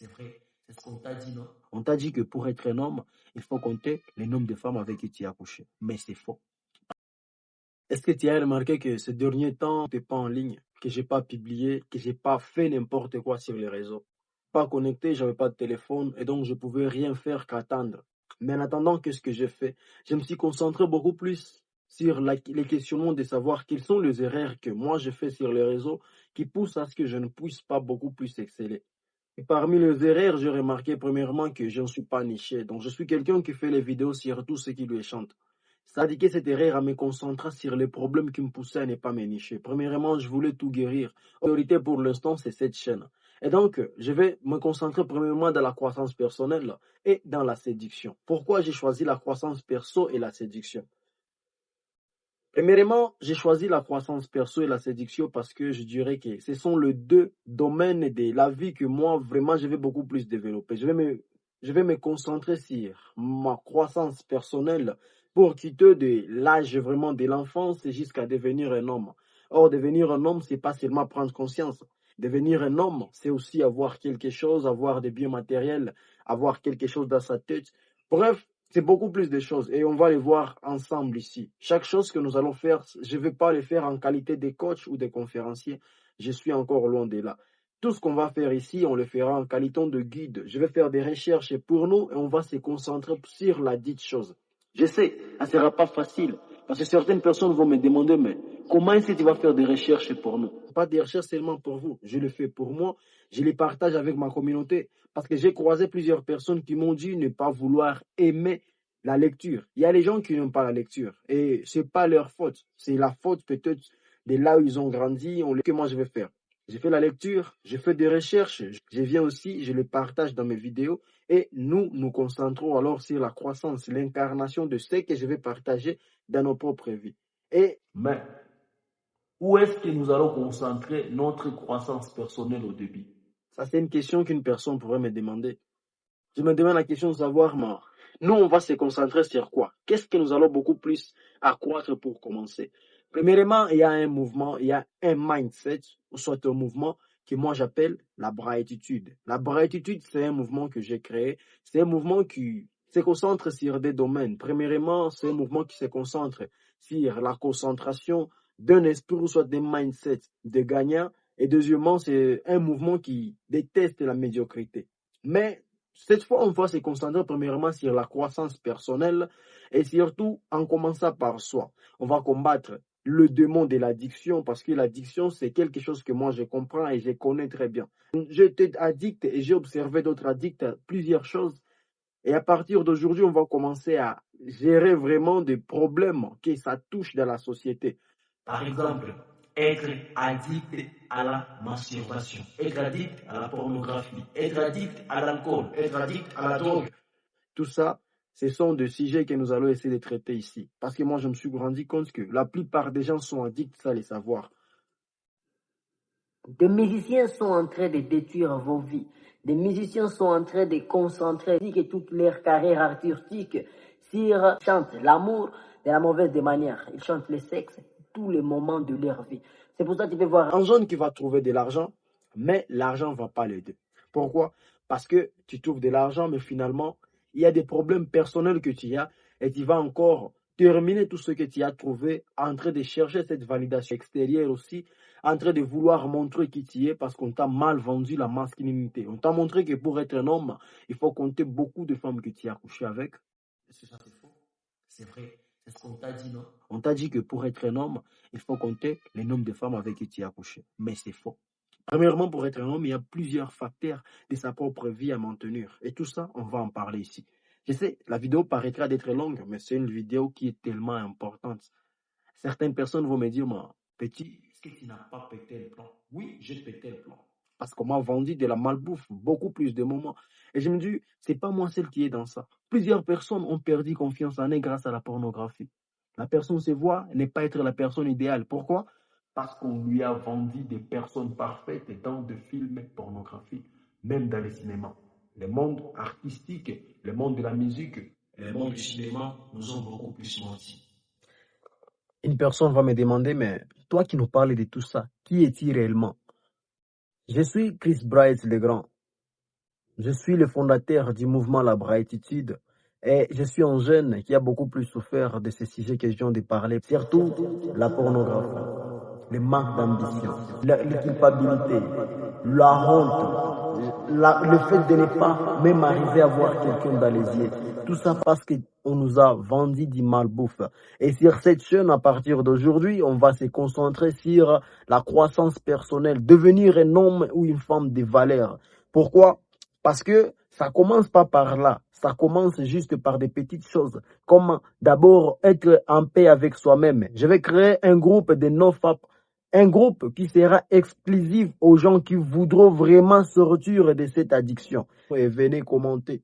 C'est vrai, c'est ce qu'on t'a dit, non? On t'a dit que pour être un homme, il faut compter le nombre de femmes avec qui tu as couché. Mais c'est faux. Est-ce que tu as remarqué que ces derniers temps, je n'étais pas en ligne, que j'ai pas publié, que j'ai pas fait n'importe quoi sur les réseaux? Pas connecté, j'avais pas de téléphone et donc je pouvais rien faire qu'attendre. Mais en attendant, qu'est-ce que j'ai fait? Je me suis concentré beaucoup plus sur les questionnements de savoir quelles sont les erreurs que moi j'ai fait sur les réseaux qui poussent à ce que je ne puisse pas beaucoup plus exceller. Et parmi les erreurs, j'ai remarqué premièrement que je ne suis pas niché. Donc, je suis quelqu'un qui fait les vidéos sur tout ce qui lui chante. Ça a indiqué cette erreur à me concentrer sur les problèmes qui me poussaient à ne pas me nicher. Premièrement, je voulais tout guérir. La priorité pour l'instant, c'est cette chaîne. Et donc, je vais me concentrer premièrement dans la croissance personnelle et dans la séduction. Pourquoi j'ai choisi la croissance perso et la séduction? Premièrement, j'ai choisi la croissance perso et la séduction parce que je dirais que ce sont les deux domaines de la vie que moi, vraiment, je vais beaucoup plus développer. Je vais me concentrer sur ma croissance personnelle pour quitter de l'âge vraiment de l'enfance jusqu'à devenir un homme. Or, devenir un homme, c'est pas seulement prendre conscience. Devenir un homme, c'est aussi avoir quelque chose, avoir des biens matériels, avoir quelque chose dans sa tête. Bref, c'est beaucoup plus de choses et on va les voir ensemble ici. Chaque chose que nous allons faire, je ne vais pas les faire en qualité de coach ou de conférencier. Je suis encore loin de là. Tout ce qu'on va faire ici, on le fera en qualité de guide. Je vais faire des recherches pour nous et on va se concentrer sur la dite chose. Je sais, ça ne sera pas facile parce que certaines personnes vont me demander, mais comment est-ce que tu vas faire des recherches pour nous? Pas des recherches seulement pour vous. Je le fais pour moi. Je les partage avec ma communauté parce que j'ai croisé plusieurs personnes qui m'ont dit ne pas vouloir aimer la lecture. Il y a les gens qui n'aiment pas la lecture et c'est pas leur faute. C'est la faute peut-être de là où ils ont grandi. Que moi je vais faire? J'ai fait la lecture, j'ai fait des recherches, je viens aussi, je les partage dans mes vidéos et nous nous concentrons alors sur la croissance, l'incarnation de ce que je vais partager dans nos propres vies. Mais où est-ce que nous allons concentrer notre croissance personnelle au début? Ça, c'est une question qu'une personne pourrait me demander. Je me demande la question de savoir, mais nous, on va se concentrer sur quoi? Qu'est-ce que nous allons beaucoup plus accroître pour commencer? Premièrement, il y a un mouvement, il y a un mindset, ou soit un mouvement que moi j'appelle la braétitude. La braétitude, c'est un mouvement que j'ai créé. C'est un mouvement qui se concentre sur des domaines. Premièrement, c'est un mouvement qui se concentre sur la concentration d'un esprit ou soit des mindsets de gagnants. Et deuxièmement, c'est un mouvement qui déteste la médiocrité. Mais cette fois, on va se concentrer premièrement sur la croissance personnelle et surtout en commençant par soi. On va combattre le démon de l'addiction parce que l'addiction, c'est quelque chose que moi je comprends et je connais très bien. J'étais addict et j'ai observé d'autres addicts à plusieurs choses. Et à partir d'aujourd'hui, on va commencer à gérer vraiment des problèmes que ça touche dans la société. Par exemple, être addict à la masturbation, être addict à la pornographie, être addict à l'alcool, être addict à la drogue. Tout ça, ce sont des sujets que nous allons essayer de traiter ici. Parce que moi, je me suis rendu compte que la plupart des gens sont addicts sans les savoir. Des musiciens sont en train de détruire vos vies. Des musiciens sont en train de concentrer toute leur carrière artistique sur chantent l'amour de la mauvaise des manières. Ils chantent le sexe tous les moments de leur vie. C'est pour ça que tu peux voir un jeune qui va trouver de l'argent, mais l'argent ne va pas l'aider. Pourquoi? Parce que tu trouves de l'argent, mais finalement, il y a des problèmes personnels que tu as et tu vas encore terminer tout ce que tu as trouvé en train de chercher cette validation extérieure aussi, en train de vouloir montrer qui tu es parce qu'on t'a mal vendu la masculinité. On t'a montré que pour être un homme, il faut compter beaucoup de femmes que tu as couché avec. C'est ça, c'est faux. C'est vrai. C'est ce qu'on t'a dit, non? On t'a dit que pour être un homme, il faut compter le nombre de femmes avec qui tu as couché. Mais c'est faux. Premièrement, pour être un homme, il y a plusieurs facteurs de sa propre vie à maintenir. Et tout ça, on va en parler ici. Je sais, la vidéo paraîtra d'être longue, mais c'est une vidéo qui est tellement importante. Certaines personnes vont me dire, petit, est-ce que tu n'as pas pété le plan? Oui, j'ai pété le plan. Parce qu'on m'a vendu de la malbouffe beaucoup plus de moments. Et je me dis, c'est pas moi celle qui est dans ça. Plusieurs personnes ont perdu confiance en eux grâce à la pornographie. La personne se voit n'est pas être la personne idéale. Pourquoi? Parce qu'on lui a vendu des personnes parfaites dans des films pornographiques, même dans les cinémas. Le monde artistique, le monde de la musique et le monde du cinéma nous ont beaucoup plus menti. Une personne va me demander, mais toi qui nous parles de tout ça, qui es-tu réellement? Je suis Chris Bright le Grand. Je suis le fondateur du mouvement La Braétitude et je suis un jeune qui a beaucoup plus souffert de ces sujets que je viens de parler, surtout la pornographie, le manque d'ambition, la culpabilité, la honte, le fait de ne pas même arriver à voir quelqu'un dans les yeux. Tout ça parce qu'on nous a vendu du malbouffe. Et sur cette chaîne, à partir d'aujourd'hui, on va se concentrer sur la croissance personnelle, devenir un homme ou une femme de valeur. Pourquoi? Parce que ça commence pas par là. Ça commence juste par des petites choses. Comme d'abord être en paix avec soi-même. Je vais créer un groupe de NoFap. Un groupe qui sera exclusif aux gens qui voudront vraiment sortir de cette addiction. Et venez commenter.